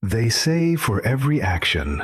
They say for every action,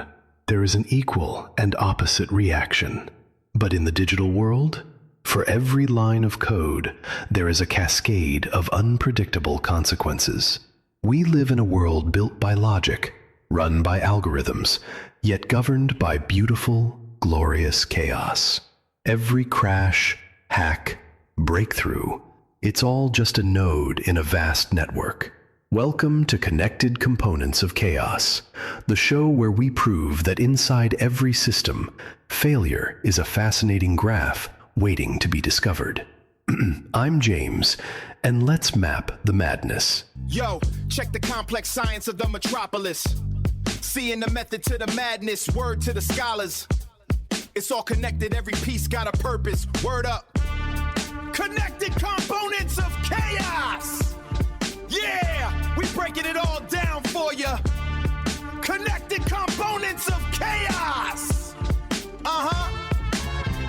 there is an equal and opposite reaction. But in the digital world, for every line of code, there is a cascade of unpredictable consequences. We live in a world built by logic, run by algorithms, yet governed by beautiful, glorious chaos. Every crash, hack, breakthrough, it's all just a node in a vast network. Welcome to Connected Components of Chaos, the show where we prove that inside every system, failure is a fascinating graph waiting to be discovered. I'm James, and let's map the madness. Yo, check the complex science of the metropolis. Seeing the method to the madness, word to the scholars. It's all connected, every piece got a purpose. Word up. Connected components of chaos. Yeah, we breaking it all down for ya. Connected components of chaos.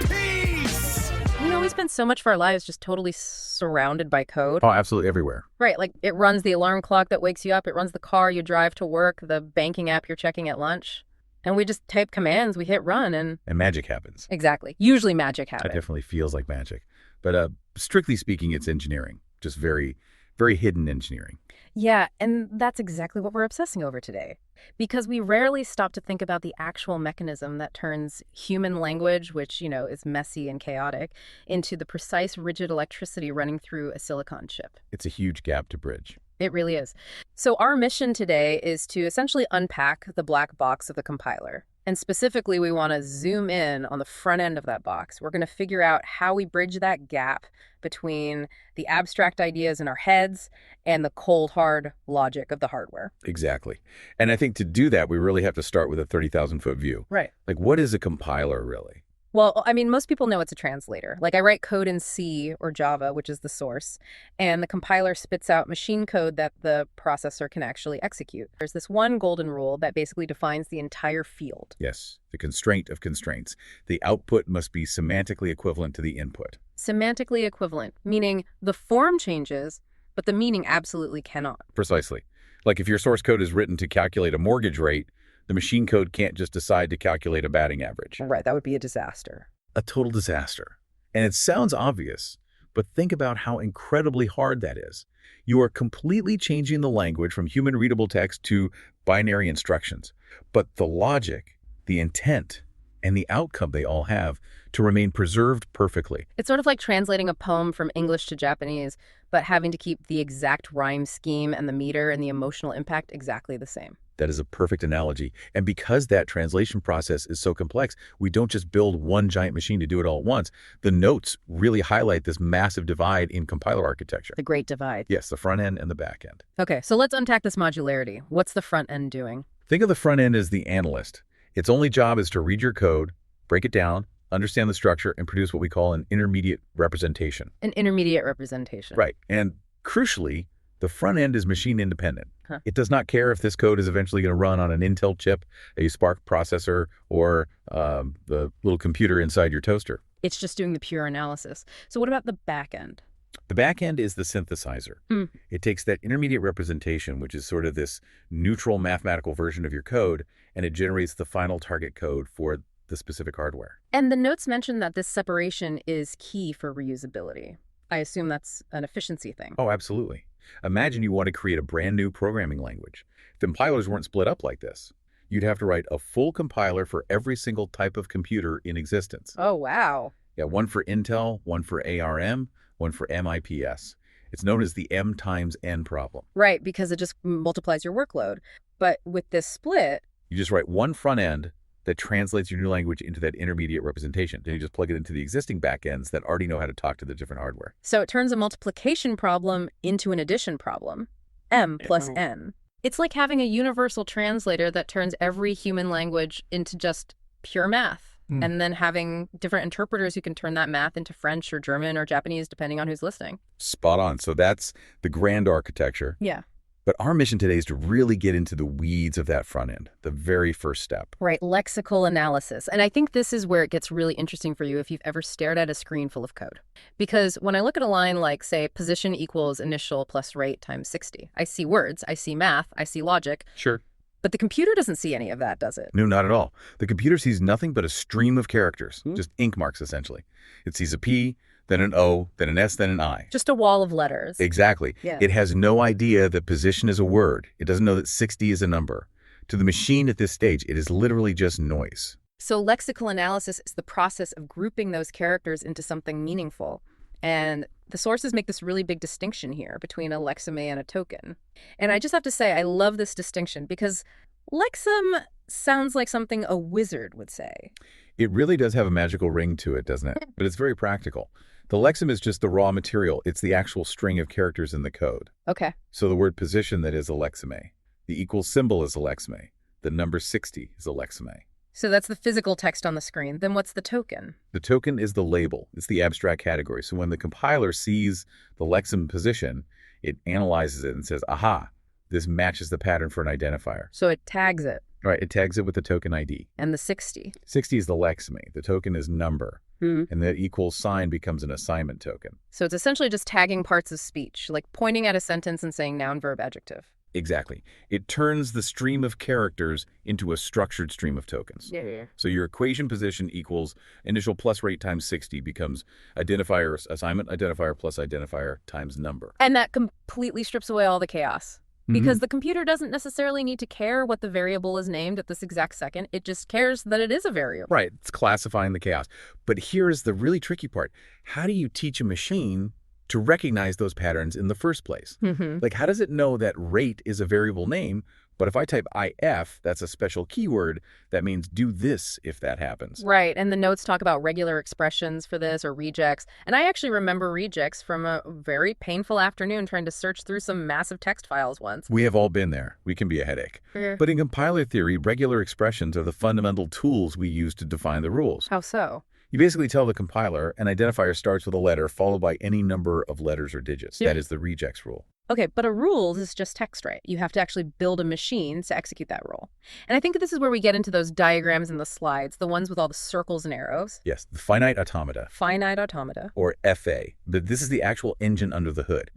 Peace. We spend so much of our lives just totally surrounded by code. Oh, absolutely everywhere. Right, like it runs the alarm clock that wakes you up, it runs the car you drive to work, the banking app you're checking at lunch. And we just type commands, we hit run, and magic happens. Exactly. Usually magic happens. That definitely feels like magic. But strictly speaking, it's engineering. Just very, very hidden engineering. Yeah, and that's exactly what we're obsessing over today. Because we rarely stop to think about the actual mechanism that turns human language, which, is messy and chaotic, into the precise rigid electricity running through a silicon chip. It's a huge gap to bridge. It really is. So our mission today is to essentially unpack the black box of the compiler. And specifically, we want to zoom in on the front end of that box. We're going to figure out how we bridge that gap between the abstract ideas in our heads and the cold, hard logic of the hardware. Exactly. And I think to do that, we really have to start with a 30,000-foot view. Right. Like, what is a compiler, really? Well, most people know it's a translator. Like I write code in C or Java, which is the source, and the compiler spits out machine code that the processor can actually execute. There's this one golden rule that basically defines the entire field. Yes, the constraint of constraints. The output must be semantically equivalent to the input. Semantically equivalent, meaning the form changes, but the meaning absolutely cannot. Precisely. Like if your source code is written to calculate a mortgage rate, the machine code can't just decide to calculate a batting average. Right, that would be a disaster. A total disaster. And it sounds obvious, but think about how incredibly hard that is. You are completely changing the language from human-readable text to binary instructions. But the logic, the intent, and the outcome they all have to remain preserved perfectly. It's sort of like translating a poem from English to Japanese, but having to keep the exact rhyme scheme and the meter and the emotional impact exactly the same. That is a perfect analogy. And because that translation process is so complex, we don't just build one giant machine to do it all at once. The notes really highlight this massive divide in compiler architecture. The great divide. Yes, the front end and the back end. Okay, so let's unpack this modularity. What's the front end doing? Think of the front end as the analyst. Its only job is to read your code, break it down, understand the structure, and produce what we call an intermediate representation. An intermediate representation. Right. And crucially, the front end is machine independent. Huh. It does not care if this code is eventually going to run on an Intel chip, a Spark processor, or the little computer inside your toaster. It's just doing the pure analysis. So what about the back end? The back end is the synthesizer. It takes that intermediate representation, which is sort of this neutral mathematical version of your code, and it generates the final target code for the specific hardware. And the notes mention that this separation is key for reusability. I assume that's an efficiency thing. Oh, absolutely. Imagine you want to create a brand new programming language. If the compilers weren't split up like this, you'd have to write a full compiler for every single type of computer in existence. Oh, wow. Yeah, one for Intel, one for ARM, one for MIPS. It's known as the M times N problem. Right, because it just multiplies your workload. But with this split... You just write one front end that translates your new language into that intermediate representation. Then you just plug it into the existing backends that already know how to talk to the different hardware. So it turns a multiplication problem into an addition problem. M plus N. It's like having a universal translator that turns every human language into just pure math. And then having different interpreters who can turn that math into French or German or Japanese, depending on who's listening. Spot on. So that's the grand architecture. Yeah. But our mission today is to really get into the weeds of that front end, the very first step. Right, lexical analysis. And I think this is where it gets really interesting for you if you've ever stared at a screen full of code. Because when I look at a line like, say, position equals initial plus rate times 60, I see words, I see math, I see logic. Sure. But the computer doesn't see any of that, does it? No, not at all. The computer sees nothing but a stream of characters, just ink marks, essentially. It sees a P, then an O, then an S, then an I. Just a wall of letters. Exactly. Yeah. It has no idea that position is a word. It doesn't know that 60 is a number. To the machine at this stage, it is literally just noise. So lexical analysis is the process of grouping those characters into something meaningful. And the sources make this really big distinction here between a lexeme and a token. And I just have to say, I love this distinction because lexeme sounds like something a wizard would say. It really does have a magical ring to it, doesn't it? But it's very practical. The lexeme is just the raw material. It's the actual string of characters in the code. Okay. So the word position, that is a lexeme. The equal symbol is a lexeme. The number 60 is a lexeme. So that's the physical text on the screen. Then what's the token? The token is the label. It's the abstract category. So when the compiler sees the lexeme position, it analyzes it and says, aha, this matches the pattern for an identifier. So it tags it. Right, it tags it with the token ID. And the 60. 60 is the lexeme. The token is number. Hmm. And the equal sign becomes an assignment token. So it's essentially just tagging parts of speech, like pointing at a sentence and saying noun, verb, adjective. Exactly. It turns the stream of characters into a structured stream of tokens. Yeah. So your equation position equals initial plus rate times 60 becomes identifier, assignment identifier plus identifier times number. And that completely strips away all the chaos. Because the computer doesn't necessarily need to care what the variable is named at this exact second. It just cares that it is a variable. Right. It's classifying the chaos. But here is the really tricky part. How do you teach a machine to recognize those patterns in the first place? Like, how does it know that rate is a variable name, but if I type IF, that's a special keyword that means do this if that happens? Right, and the notes talk about regular expressions for this or rejects. And I actually remember rejects from a very painful afternoon trying to search through some massive text files once. We have all been there. We can be a headache. But in compiler theory, regular expressions are the fundamental tools we use to define the rules. How so? You basically tell the compiler an identifier starts with a letter followed by any number of letters or digits. That is the rejects rule. Okay, but a rule is just text, right? You have to actually build a machine to execute that rule. And I think this is where we get into those diagrams in the slides, the ones with all the circles and arrows. Yes, the finite automata. Finite automata. Or FA. But this is the actual engine under the hood.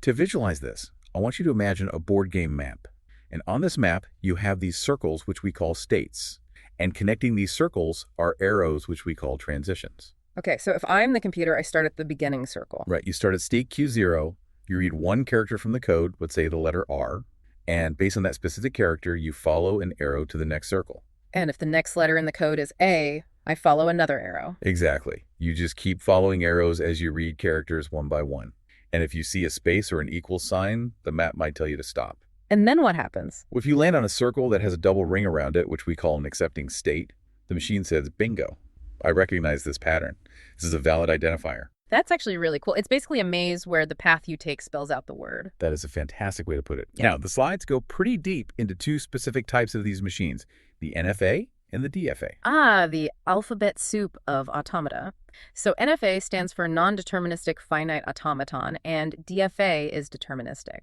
To visualize this, I want you to imagine a board game map. And on this map, you have these circles, which we call states. And connecting these circles are arrows, which we call transitions. Okay, so if I'm the computer, I start at the beginning circle. Right, you start at state Q0, you read one character from the code, let's say the letter R, and based on that specific character, you follow an arrow to the next circle. And if the next letter in the code is A, I follow another arrow. Exactly. You just keep following arrows as you read characters one by one. And if you see a space or an equal sign, the map might tell you to stop. And then what happens? If you land on a circle that has a double ring around it, which we call an accepting state, the machine says, bingo, I recognize this pattern. This is a valid identifier. That's actually really cool. It's basically a maze where the path you take spells out the word. That is a fantastic way to put it. Yeah. Now, the slides go pretty deep into two specific types of these machines, the NFA and the DFA. Ah, the alphabet soup of automata. So NFA stands for non-deterministic finite automaton, and DFA is deterministic.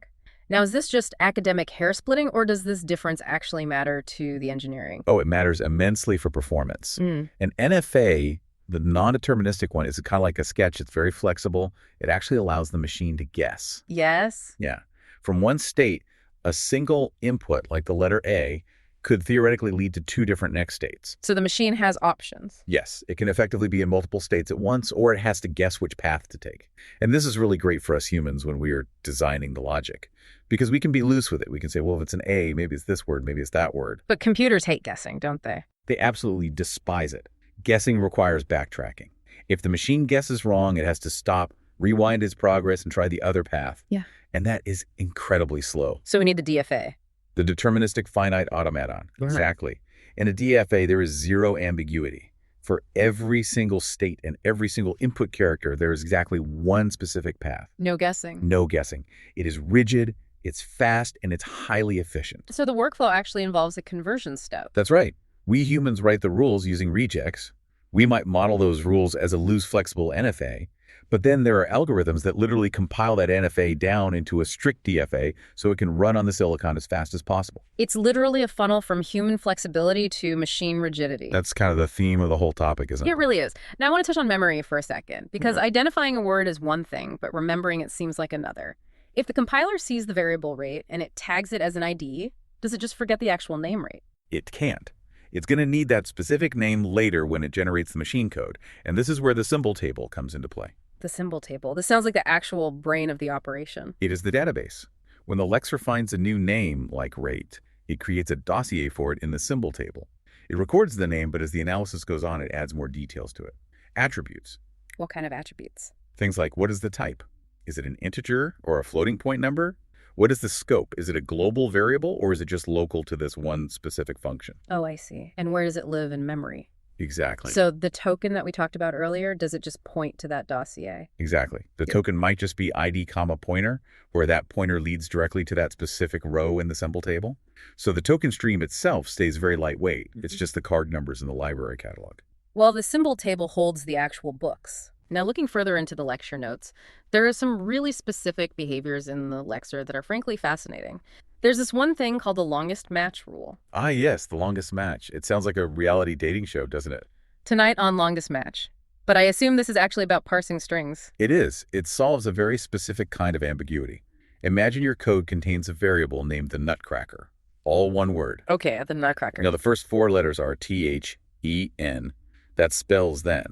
Now, is this just academic hair splitting, or does this difference actually matter to the engineering? Oh, it matters immensely for performance. And NFA, the non-deterministic one, is kind of like a sketch. It's very flexible. It actually allows the machine to guess. Yes. Yeah. From one state, a single input, like the letter A, could theoretically lead to two different next states. So the machine has options. Yes, it can effectively be in multiple states at once, or it has to guess which path to take. And this is really great for us humans when we are designing the logic, because we can be loose with it. We can say, well, if it's an A, maybe it's this word, maybe it's that word. But computers hate guessing, don't they? They absolutely despise it. Guessing requires backtracking. If the machine guesses wrong, it has to stop, rewind its progress, and try the other path. Yeah. And that is incredibly slow. So we need the DFA. The deterministic finite automaton. Exactly. In a DFA, there is zero ambiguity. For every single state and every single input character, there is exactly one specific path. No guessing. No guessing. It is rigid, it's fast, and it's highly efficient. So the workflow actually involves a conversion step. That's right. We humans write the rules using rejects. We might model those rules as a loose, flexible NFA, but then there are algorithms that literally compile that NFA down into a strict DFA so it can run on the silicon as fast as possible. It's literally a funnel from human flexibility to machine rigidity. That's kind of the theme of the whole topic, isn't it? It really is. Now I want to touch on memory for a second, because identifying a word is one thing, but remembering it seems like another. If the compiler sees the variable rate and it tags it as an ID, Does it just forget the actual name rate? It can't. It's going to need that specific name later when it generates the machine code, and this is where the symbol table comes into play. The symbol table. This sounds like the actual brain of the operation. It is the database. When the lexer finds a new name, like rate, it creates a dossier for it in the symbol table. It records the name, but as the analysis goes on, it adds more details to it. Attributes. What kind of attributes? Things like, what is the type? Is it an integer or a floating point number? What is the scope? Is it a global variable or is it just local to this one specific function? Oh, I see. And where does it live in memory? Exactly. So the token that we talked about earlier, does it just point to that dossier? Exactly. The token might just be ID comma pointer, where that pointer leads directly to that specific row in the symbol table. So the token stream itself stays very lightweight. It's just the card numbers in the library catalog. Well, the symbol table holds the actual books. Now, looking further into the lecture notes, there are some really specific behaviors in the lexer that are frankly fascinating. There's this one thing called the longest match rule. Ah, yes, the longest match. It sounds like a reality dating show, doesn't it? Tonight on Longest Match. But I assume this is actually about parsing strings. It is. It solves a very specific kind of ambiguity. Imagine your code contains a variable named the nutcracker. All one word. Okay, the nutcracker. Now, the first four letters are THEN. That spells then.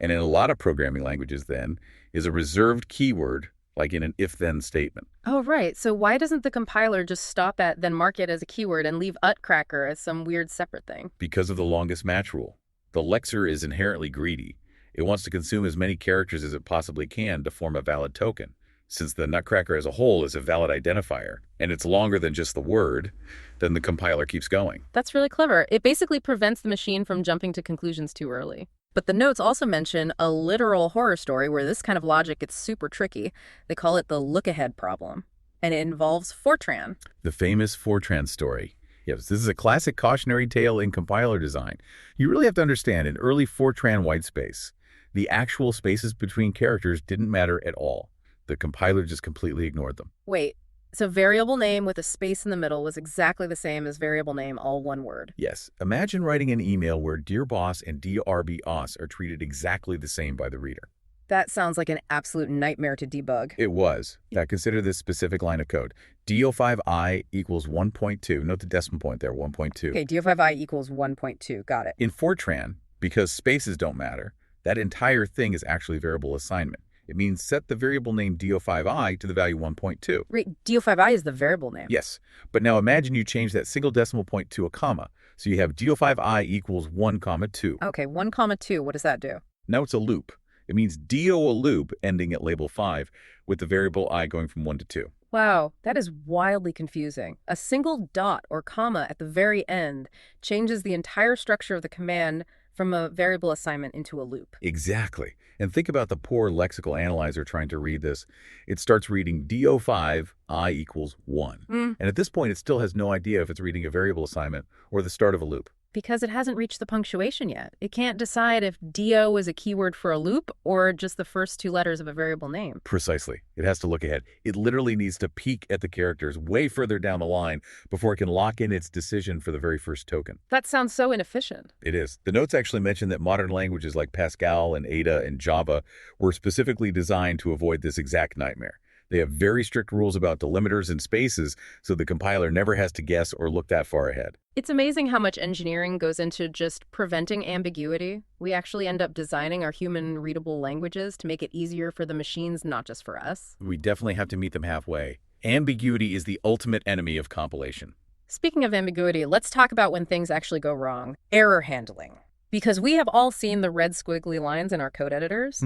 And in a lot of programming languages, then, is a reserved keyword, like in an if-then statement. Oh, right. So why doesn't the compiler just stop at then mark it as a keyword and leave utcracker as some weird separate thing? Because of the longest match rule. The lexer is inherently greedy. It wants to consume as many characters as it possibly can to form a valid token. Since the nutcracker as a whole is a valid identifier, and it's longer than just the word, then the compiler keeps going. That's really clever. It basically prevents the machine from jumping to conclusions too early. But the notes also mention a literal horror story where this kind of logic gets super tricky. They call it the look-ahead problem, and it involves Fortran. The famous Fortran story. Yes, this is a classic cautionary tale in compiler design. You really have to understand, in early Fortran whitespace, the actual spaces between characters didn't matter at all. The compiler just completely ignored them. Wait, so variable name with a space in the middle was exactly the same as variable name, all one word. Yes. Imagine writing an email where Dear Boss and DRBOS are treated exactly the same by the reader. That sounds like an absolute nightmare to debug. It was. Now consider this specific line of code. DO5I equals 1.2. Note the decimal point there, 1.2. Okay, DO5I equals 1.2. Got it. In Fortran, because spaces don't matter, that entire thing is actually variable assignment. It means set the variable name DO5I to the value 1.2. Wait, DO5I is the variable name. Yes, but now imagine you change that single decimal point to a comma. So you have DO5I equals 1, 2. Okay, 1, 2. What does that do? Now it's a loop. It means DO a loop ending at label 5 with the variable I going from 1 to 2. Wow, that is wildly confusing. A single dot or comma at the very end changes the entire structure of the command from a variable assignment into a loop. Exactly. And think about the poor lexical analyzer trying to read this. It starts reading DO5, I equals 1. And at this point, it still has no idea if it's reading a variable assignment or the start of a loop. Because it hasn't reached the punctuation yet. It can't decide if DO is a keyword for a loop or just the first two letters of a variable name. Precisely. It has to look ahead. It literally needs to peek at the characters way further down the line before it can lock in its decision for the very first token. That sounds so inefficient. It is. The notes actually mention that modern languages like Pascal and Ada and Java were specifically designed to avoid this exact nightmare. They have very strict rules about delimiters and spaces, so the compiler never has to guess or look that far ahead. It's amazing how much engineering goes into just preventing ambiguity. We actually end up designing our human-readable languages to make it easier for the machines, not just for us. We definitely have to meet them halfway. Ambiguity is the ultimate enemy of compilation. Speaking of ambiguity, let's talk about when things actually go wrong. Error handling. Because we have all seen the red squiggly lines in our code editors.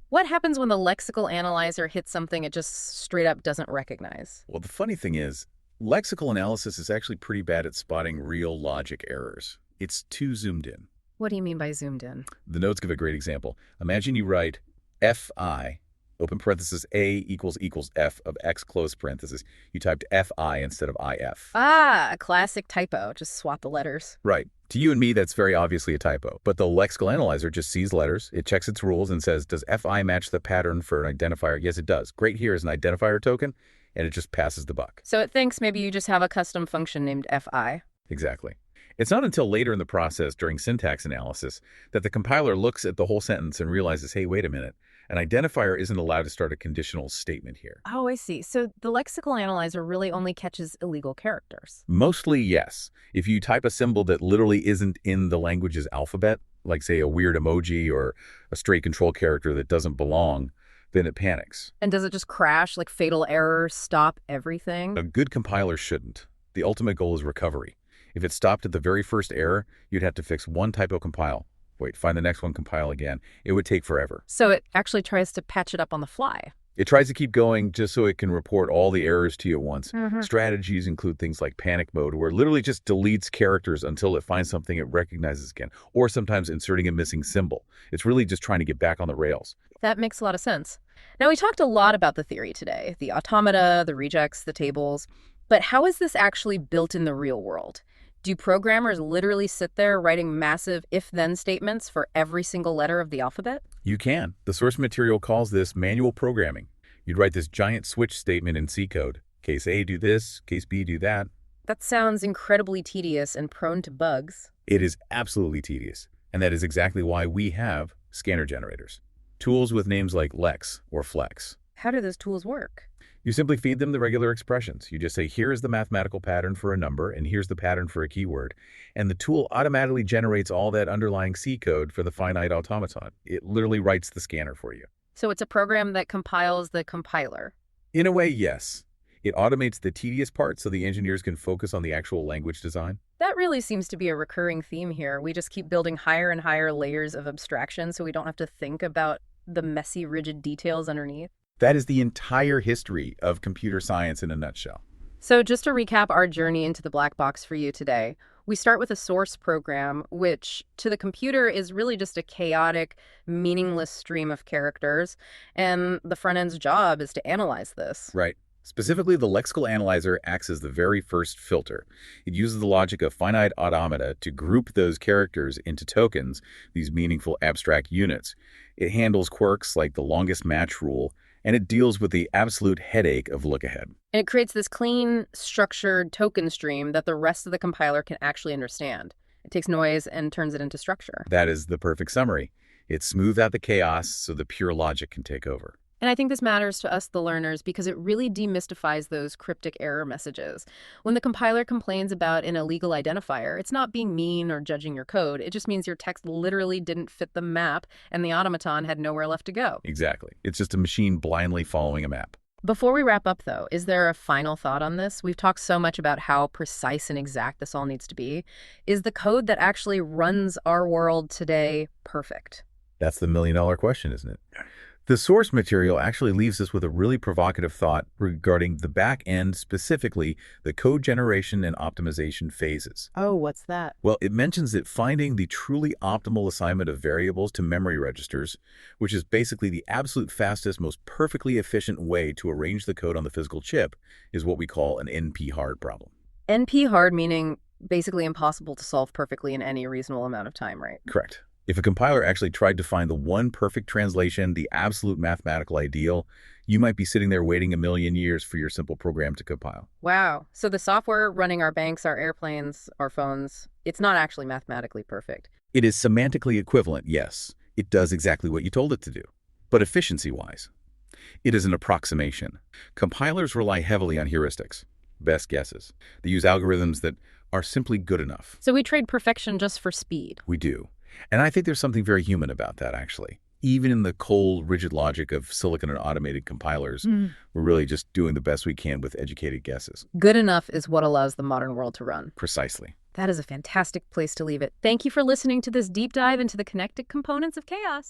What happens when the lexical analyzer hits something it just straight up doesn't recognize? Well, the funny thing is, lexical analysis is actually pretty bad at spotting real logic errors. It's too zoomed in. What do you mean by zoomed in? The notes give a great example. Imagine you write FI, open parenthesis, A equals F of X close parenthesis. You typed FI instead of IF. Ah, a classic typo. Just swap the letters. Right. To you and me, that's very obviously a typo. But the lexical analyzer just sees letters, it checks its rules and says, does FI match the pattern for an identifier? Yes, it does. Great, here is an identifier token, and it just passes the buck. So it thinks maybe you just have a custom function named FI. Exactly. It's not until later in the process, during syntax analysis, that the compiler looks at the whole sentence and realizes, hey, wait a minute, an identifier isn't allowed to start a conditional statement here. Oh, I see. So the lexical analyzer really only catches illegal characters. Mostly, yes. If you type a symbol that literally isn't in the language's alphabet, like, say, a weird emoji or a straight control character that doesn't belong, then it panics. And does it just crash, like fatal error, stop everything? A good compiler shouldn't. The ultimate goal is recovery. If it stopped at the very first error, you'd have to fix one typo, compile. Wait, find the next one, compile again. It would take forever. So it actually tries to patch it up on the fly. It tries to keep going just so it can report all the errors to you at once. Strategies include things like panic mode, where it literally just deletes characters until it finds something it recognizes again, or sometimes inserting a missing symbol. It's really just trying to get back on the rails. That makes a lot of sense. Now, we talked a lot about the theory today, the automata, the rejects, the tables. But how is this actually built in the real world? Do programmers literally sit there writing massive if-then statements for every single letter of the alphabet? You can. The source material calls this manual programming. You'd write this giant switch statement in C code. Case A, do this. Case B, do that. That sounds incredibly tedious and prone to bugs. It is absolutely tedious. And that is exactly why we have scanner generators. Tools with names like Lex or Flex. How do those tools work? You simply feed them the regular expressions. You just say, here is the mathematical pattern for a number, and here's the pattern for a keyword. And the tool automatically generates all that underlying C code for the finite automaton. It literally writes the scanner for you. So it's a program that compiles the compiler. In a way, yes. It automates the tedious part so the engineers can focus on the actual language design. That really seems to be a recurring theme here. We just keep building higher and higher layers of abstraction so we don't have to think about the messy, rigid details underneath. That is the entire history of computer science in a nutshell. So just to recap our journey into the black box for you today, we start with a source program, which to the computer is really just a chaotic, meaningless stream of characters. And the front end's job is to analyze this. Right. Specifically, the lexical analyzer acts as the very first filter. It uses the logic of finite automata to group those characters into tokens, these meaningful abstract units. It handles quirks like the longest match rule, and it deals with the absolute headache of look-ahead. And it creates this clean, structured token stream that the rest of the compiler can actually understand. It takes noise and turns it into structure. That is the perfect summary. It smooths out the chaos so the pure logic can take over. And I think this matters to us, the learners, because it really demystifies those cryptic error messages. When the compiler complains about an illegal identifier, it's not being mean or judging your code. It just means your text literally didn't fit the map and the automaton had nowhere left to go. Exactly. It's just a machine blindly following a map. Before we wrap up, though, is there a final thought on this? We've talked so much about how precise and exact this all needs to be. Is the code that actually runs our world today perfect? That's the million-dollar question, isn't it? The source material actually leaves us with a really provocative thought regarding the back end, specifically the code generation and optimization phases. Oh, what's that? Well, it mentions that finding the truly optimal assignment of variables to memory registers, which is basically the absolute fastest, most perfectly efficient way to arrange the code on the physical chip, is what we call an NP-hard problem. NP-hard meaning basically impossible to solve perfectly in any reasonable amount of time, right? Correct. If a compiler actually tried to find the one perfect translation, the absolute mathematical ideal, you might be sitting there waiting a million years for your simple program to compile. Wow. So the software running our banks, our airplanes, our phones, it's not actually mathematically perfect. It is semantically equivalent, yes. It does exactly what you told it to do. But efficiency-wise, it is an approximation. Compilers rely heavily on heuristics, best guesses. They use algorithms that are simply good enough. So we trade perfection just for speed. We do. And I think there's something very human about that, actually. Even in the cold, rigid logic of silicon and automated compilers, we're really just doing the best we can with educated guesses. Good enough is what allows the modern world to run. Precisely. That is a fantastic place to leave it. Thank you for listening to this deep dive into the connected components of chaos.